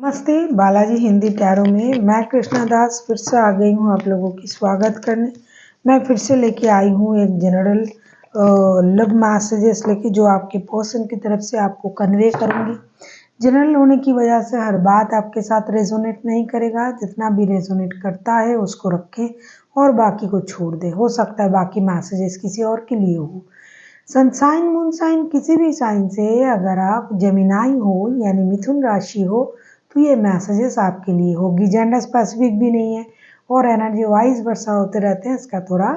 नमस्ते, बालाजी हिंदी टैरो में मैं कृष्णा दास फिर से आ गई हूँ आप लोगों की स्वागत करने। मैं फिर से लेके आई हूँ एक जनरल लव मैसेजेस लेके जो आपके पर्सन की तरफ से आपको कन्वे करूँगी। जनरल होने की वजह से हर बात आपके साथ रेजोनेट नहीं करेगा, जितना भी रेजोनेट करता है उसको रखें और बाकी को छोड़ दें। हो सकता है बाकी मैसेजेस किसी और के लिए हो। सनसाइन मूनसाइन किसी भी साइन से अगर आप जेमिनाई हो यानी मिथुन राशि हो तो ये मैसेजेस आपके लिए होगी। जेंडर स्पेसिफिक भी नहीं है और एनर्जी वाइज वर्षा होते रहते हैं, इसका थोड़ा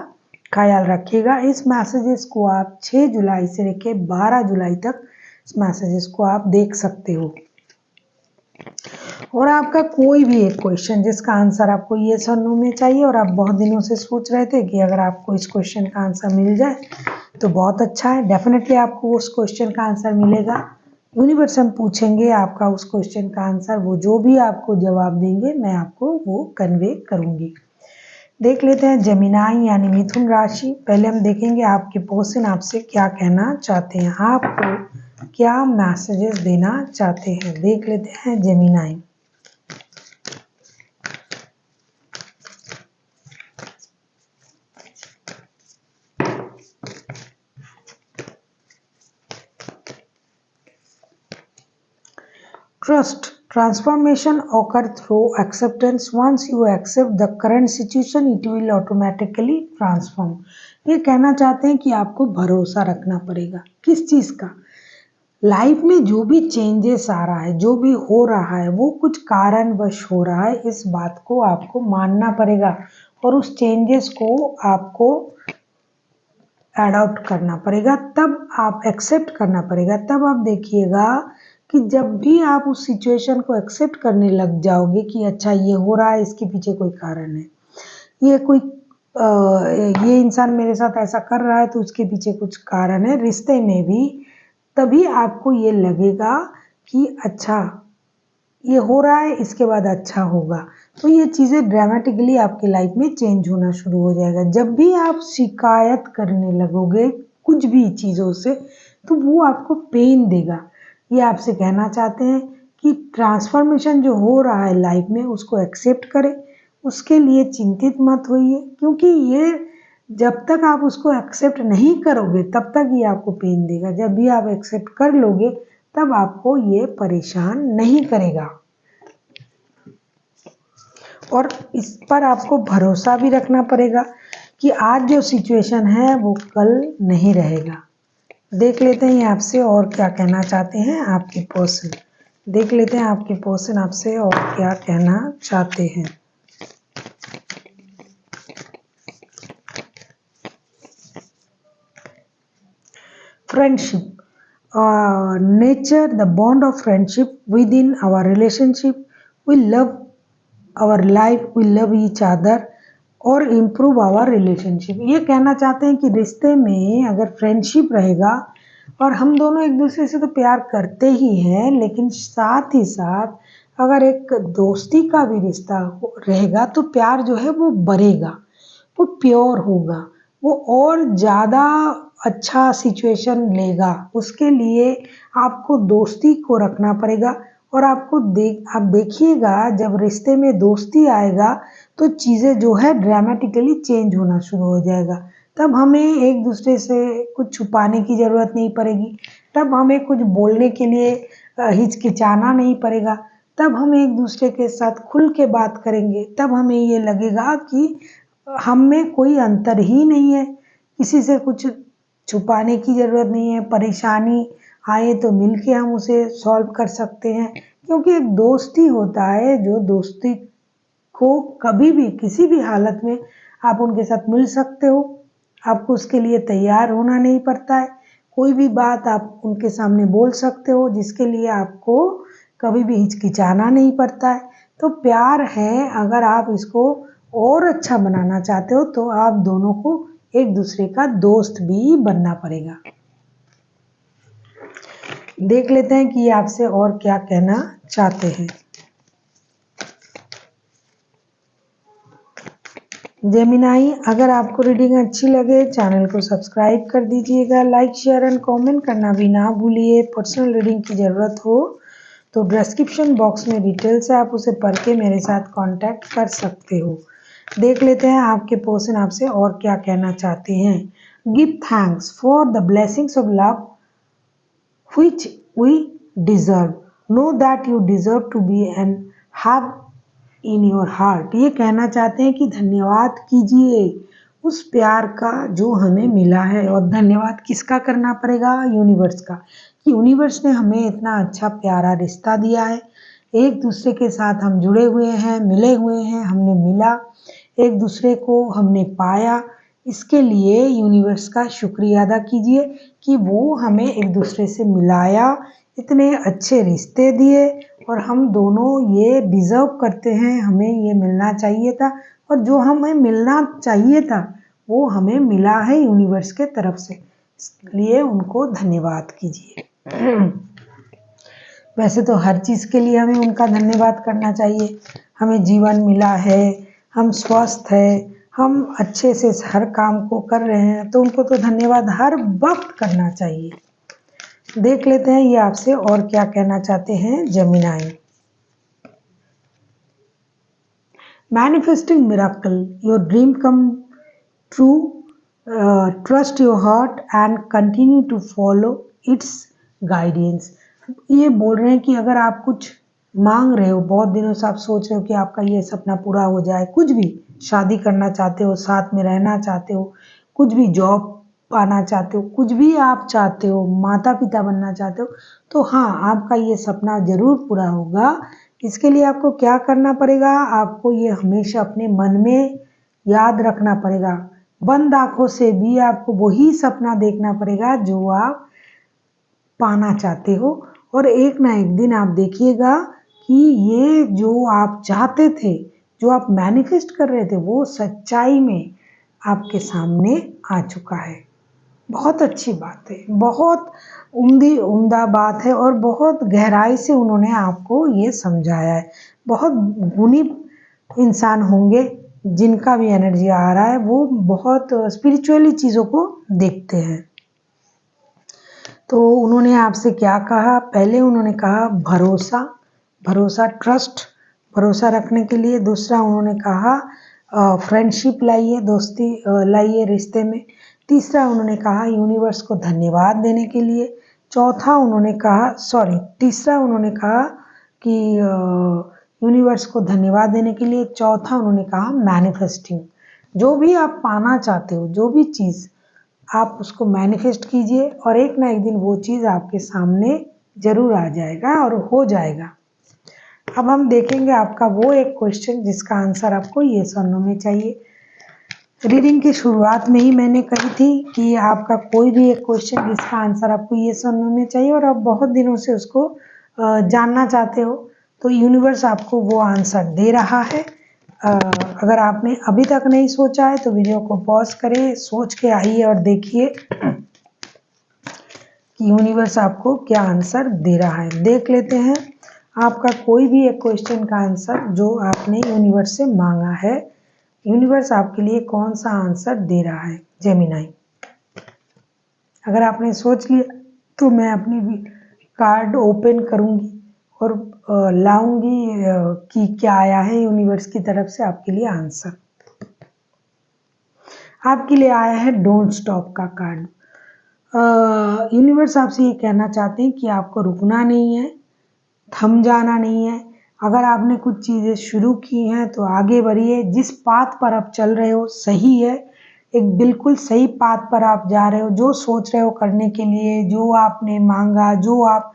ख्याल रखिएगा। इस मैसेजेस को आप 6 जुलाई से लेकर 12 जुलाई तक इस मैसेजेस को आप देख सकते हो। और आपका कोई भी एक क्वेश्चन जिसका आंसर आपको ये और नो में चाहिए और आप बहुत दिनों से सोच रहे थे कि अगर आपको इस क्वेश्चन का आंसर मिल जाए तो बहुत अच्छा है। डेफिनेटली आपको उस क्वेश्चन का आंसर मिलेगा। यूनिवर्स हम पूछेंगे आपका उस क्वेश्चन का आंसर, वो जो भी आपको जवाब देंगे मैं आपको वो कन्वे करूंगी। देख लेते हैं जेमिनाई यानी मिथुन राशि। पहले हम देखेंगे आपके पर्सन आपसे क्या कहना चाहते हैं, आपको क्या मैसेजेस देना चाहते हैं। देख लेते हैं Gemini. Trust. Transformation occur through acceptance. Once you accept the current situation, it will automatically transform. ये कहना चाहते हैं कि आपको भरोसा रखना पड़ेगा। किस चीज़ का? लाइफ में जो भी चेंजेस आ रहा है, जो भी हो रहा है, वो कुछ कारणवश हो रहा है। इस बात को आपको मानना पड़ेगा और उस चेंजेस को आपको अडॉप्ट करना पड़ेगा, तब आप एक्सेप्ट करना पड़ेगा। तब आप देखिएगा कि जब भी आप उस सिचुएशन को एक्सेप्ट करने लग जाओगे कि अच्छा ये हो रहा है, इसके पीछे कोई कारण है, ये इंसान मेरे साथ ऐसा कर रहा है तो उसके पीछे कुछ कारण है, रिश्ते में भी, तभी आपको ये लगेगा कि अच्छा ये हो रहा है, इसके बाद अच्छा होगा। तो ये चीज़ें ड्रामेटिकली आपकी लाइफ में चेंज होना शुरू हो जाएगा। जब भी आप शिकायत करने लगोगे कुछ भी चीज़ों से तो वो आपको पेन देगा। ये आपसे कहना चाहते हैं कि ट्रांसफॉर्मेशन जो हो रहा है लाइफ में उसको एक्सेप्ट करें, उसके लिए चिंतित मत होइए, क्योंकि ये जब तक आप उसको एक्सेप्ट नहीं करोगे तब तक ये आपको पेन देगा। जब भी आप एक्सेप्ट कर लोगे तब आपको ये परेशान नहीं करेगा। और इस पर आपको भरोसा भी रखना पड़ेगा कि आज जो सिचुएशन है वो कल नहीं रहेगा। देख लेते हैं ये आपसे और क्या कहना चाहते हैं आपके पर्सन। देख लेते हैं आपके पर्सन आपसे और क्या कहना चाहते हैं। Friendship, nature, the bond of friendship within our relationship, we love our life, we love each other और इम्प्रूव आवर रिलेशनशिप। ये कहना चाहते हैं कि रिश्ते में अगर फ्रेंडशिप रहेगा और हम दोनों एक दूसरे से तो प्यार करते ही हैं, लेकिन साथ ही साथ अगर एक दोस्ती का भी रिश्ता रहेगा तो प्यार जो है वो बढ़ेगा, वो प्योर होगा, वो और ज़्यादा अच्छा सिचुएशन लेगा। उसके लिए आपको दोस्ती को रखना पड़ेगा और आप देखिएगा जब रिश्ते में दोस्ती आएगा तो चीज़ें जो है ड्रामेटिकली चेंज होना शुरू हो जाएगा। तब हमें एक दूसरे से कुछ छुपाने की ज़रूरत नहीं पड़ेगी, तब हमें कुछ बोलने के लिए हिचकिचाना नहीं पड़ेगा, तब हम एक दूसरे के साथ खुल के बात करेंगे। तब हमें ये लगेगा कि हम में कोई अंतर ही नहीं है, किसी से कुछ छुपाने की ज़रूरत नहीं है। परेशानी आए तो मिलके हम उसे सॉल्व कर सकते हैं, क्योंकि एक दोस्ती होता है जो दोस्ती को कभी भी किसी भी हालत में आप उनके साथ मिल सकते हो। आपको उसके लिए तैयार होना नहीं पड़ता है, कोई भी बात आप उनके सामने बोल सकते हो जिसके लिए आपको कभी भी हिचकिचाना नहीं पड़ता है। तो प्यार है, अगर आप इसको और अच्छा बनाना चाहते हो तो आप दोनों को एक दूसरे का दोस्त भी बनना पड़ेगा। देख लेते हैं कि आपसे और क्या कहना चाहते हैं। जेमिनाई, अगर आपको रीडिंग अच्छी लगे चैनल को सब्सक्राइब कर दीजिएगा, लाइक शेयर एंड कमेंट करना भी ना भूलिए। पर्सनल रीडिंग की ज़रूरत हो तो डिस्क्रिप्शन बॉक्स में डिटेल्स है, आप उसे पढ़ के मेरे साथ कांटेक्ट कर सकते हो। देख लेते हैं आपके पर्सन आपसे और क्या कहना चाहते हैं। Give thanks for the blessings of love which we deserve. Know that you deserve to be and have in your heart. ये कहना चाहते हैं कि धन्यवाद कीजिए उस प्यार का जो हमें मिला है। और धन्यवाद किसका करना पड़ेगा? यूनिवर्स का, कि यूनिवर्स ने हमें इतना अच्छा प्यारा रिश्ता दिया है, एक दूसरे के साथ हम जुड़े हुए हैं, मिले हुए हैं, हमने मिला, एक दूसरे को हमने पाया। इसके लिए यूनिवर्स का शुक्रिया अदा कीजिए कि वो हमें एक दूसरे से मिलाया, इतने अच्छे रिश्ते दिए, और हम दोनों ये डिज़र्व करते हैं, हमें ये मिलना चाहिए था, और जो हमें मिलना चाहिए था वो हमें मिला है यूनिवर्स के तरफ से, इसलिए उनको धन्यवाद कीजिए। वैसे तो हर चीज़ के लिए हमें उनका धन्यवाद करना चाहिए। हमें जीवन मिला है, हम स्वस्थ है, हम अच्छे से हर काम को कर रहे हैं, तो उनको तो धन्यवाद हर वक्त करना चाहिए। देख लेते हैं ये आपसे और क्या कहना चाहते हैं Gemini. Manifesting miracle, your dream come true, trust your heart and continue to follow its guidance. ये बोल रहे हैं कि अगर आप कुछ मांग रहे हो, बहुत दिनों से आप सोच रहे हो कि आपका ये सपना पूरा हो जाए, कुछ भी, शादी करना चाहते हो, साथ में रहना चाहते हो, कुछ भी जॉब पाना चाहते हो, कुछ भी आप चाहते हो, माता पिता बनना चाहते हो, तो हाँ, आपका ये सपना ज़रूर पूरा होगा। इसके लिए आपको क्या करना पड़ेगा? आपको ये हमेशा अपने मन में याद रखना पड़ेगा। बंद आँखों से भी आपको वही सपना देखना पड़ेगा जो आप पाना चाहते हो, और एक ना एक दिन आप देखिएगा कि ये जो आप चाहते थे, जो आप मैनिफेस्ट कर रहे थे, वो सच्चाई में आपके सामने आ चुका है। बहुत अच्छी बात है, बहुत उम्दा बात है, और बहुत गहराई से उन्होंने आपको ये समझाया है। बहुत गुणी इंसान होंगे जिनका भी एनर्जी आ रहा है, वो बहुत स्पिरिचुअली चीज़ों को देखते हैं। तो उन्होंने आपसे क्या कहा? पहले उन्होंने कहा भरोसा, भरोसा, ट्रस्ट, भरोसा रखने के लिए। दूसरा उन्होंने कहा फ्रेंडशिप लाइए, दोस्ती लाइए रिश्ते में। तीसरा उन्होंने कहा यूनिवर्स को धन्यवाद देने के लिए। चौथा उन्होंने कहा तीसरा उन्होंने कहा कि यूनिवर्स को धन्यवाद देने के लिए। चौथा उन्होंने कहा मैनिफेस्टिंग, जो भी आप पाना चाहते हो, जो भी चीज़, आप उसको मैनिफेस्ट कीजिए, और एक ना एक दिन वो चीज़ आपके सामने ज़रूर आ जाएगा और हो जाएगा। अब हम देखेंगे आपका वो एक क्वेश्चन जिसका आंसर आपको येस और नो में चाहिए। रीडिंग की शुरुआत में ही मैंने कही थी कि आपका कोई भी एक क्वेश्चन जिसका आंसर आपको येस और नो में चाहिए, और आप बहुत दिनों से उसको जानना चाहते हो, तो यूनिवर्स आपको वो आंसर दे रहा है। अगर आपने अभी तक नहीं सोचा है तो वीडियो को पॉज करें, सोच के आइए और देखिए कि यूनिवर्स आपको क्या आंसर दे रहा है। देख लेते हैं आपका कोई भी एक क्वेश्चन का आंसर जो आपने यूनिवर्स से मांगा है, यूनिवर्स आपके लिए कौन सा आंसर दे रहा है जेमिनी। अगर आपने सोच लिया तो मैं अपनी कार्ड ओपन करूंगी और लाऊंगी कि क्या आया है यूनिवर्स की तरफ से आपके लिए आंसर। आपके लिए आया है डोंट स्टॉप का कार्ड। यूनिवर्स आपसे ये कहना चाहते हैं कि आपको रुकना नहीं है, थम जाना नहीं है। अगर आपने कुछ चीज़ें शुरू की हैं तो आगे बढ़िए। जिस पाथ पर आप चल रहे हो सही है, एक बिल्कुल सही पाथ पर आप जा रहे हो। जो सोच रहे हो करने के लिए, जो आपने मांगा, जो आप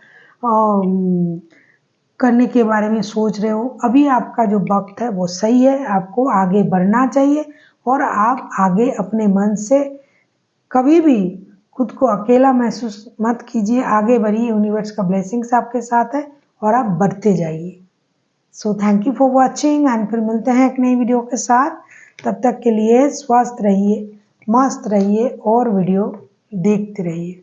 करने के बारे में सोच रहे हो, अभी आपका जो वक्त है वो सही है। आपको आगे बढ़ना चाहिए, और आप आगे अपने मन से कभी भी खुद को अकेला महसूस मत कीजिए। आगे बढ़िए, यूनिवर्स का ब्लेसिंग्स आपके साथ है और आप बढ़ते जाइए। So thank you for watching, and फिर मिलते हैं एक नई वीडियो के साथ। तब तक के लिए स्वस्थ रहिए, मस्त रहिए और वीडियो देखते रहिए।